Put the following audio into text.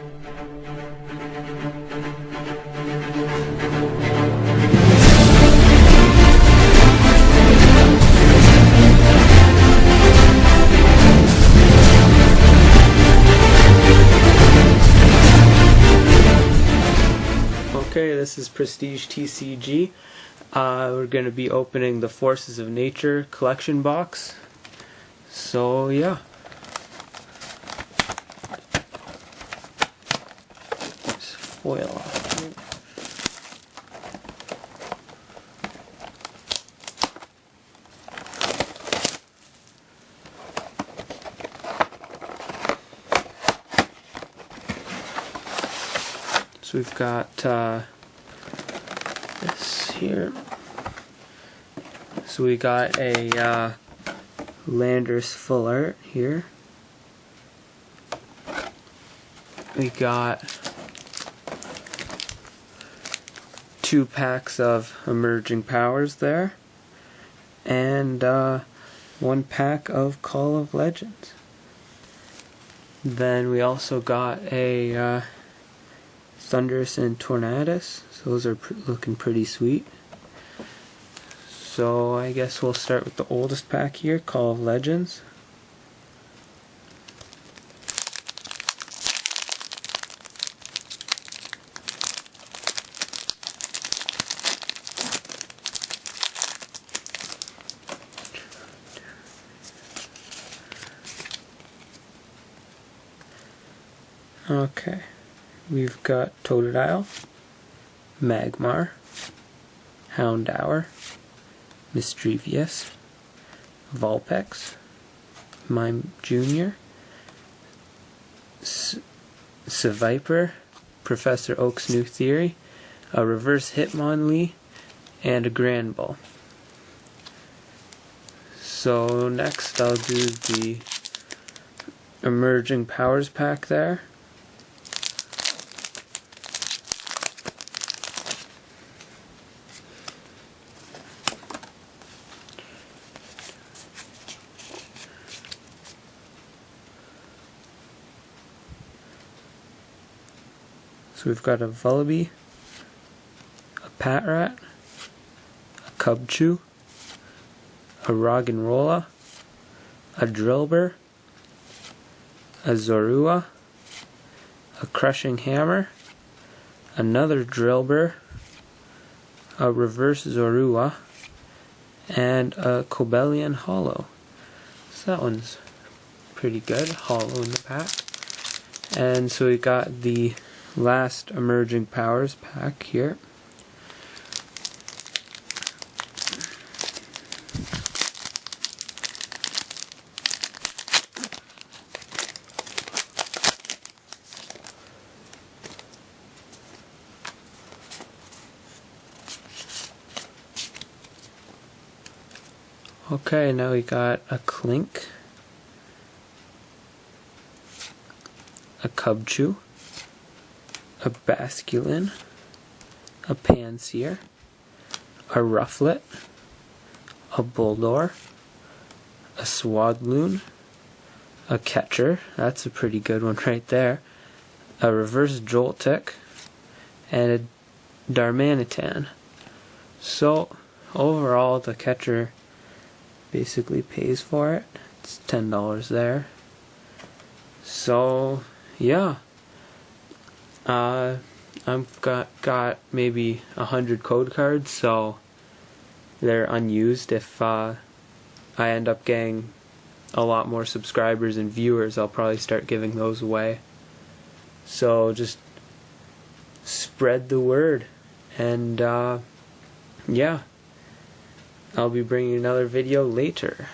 Okay, this is PrestigeTCG. We're going to be opening the Forces of Nature collection box. So yeah. Just foil off here. So we've got this here. So we got a Landers full art here. We got 2 packs of Emerging Powers there, and 1 pack of Call of Legends. Then we also got a Thunderous and Tornadus, so those are looking pretty sweet. So I guess we'll start with the oldest pack here, Call of Legends. Okay. We've got Totodile, Magmar, Houndour, Mischievous, Vulpix, Mime Jr., Seviper, Professor Oak's New Theory, a Reverse Hitmonlee, and a Granbull. So next I'll do the Emerging Powers pack there. So we've got a Vullaby, a Patrat, a Cubchoo, a Roggenrola, a Drillbur, a Zorua, a Crushing Hammer, another Drillbur, a Reverse Zorua, and a Cobalion Hollow. So that one's pretty good, hollow in the pack. And so we got the last Emerging Powers pack here. Okay, now we got a Clink, a Cubchoo, a Basculin, a Pansear, a Rufflet, a Bulldor, a Swadloon, a Catcher, that's a pretty good one right there, a Reverse Joltik, and a Darmanitan. So overall the Catcher basically pays for it. It's $10 there. So yeah. I've got maybe 100 code cards, so they're unused. If I end up getting a lot more subscribers and viewers, I'll probably start giving those away. So just spread the word, and yeah, I'll be bringing another video later.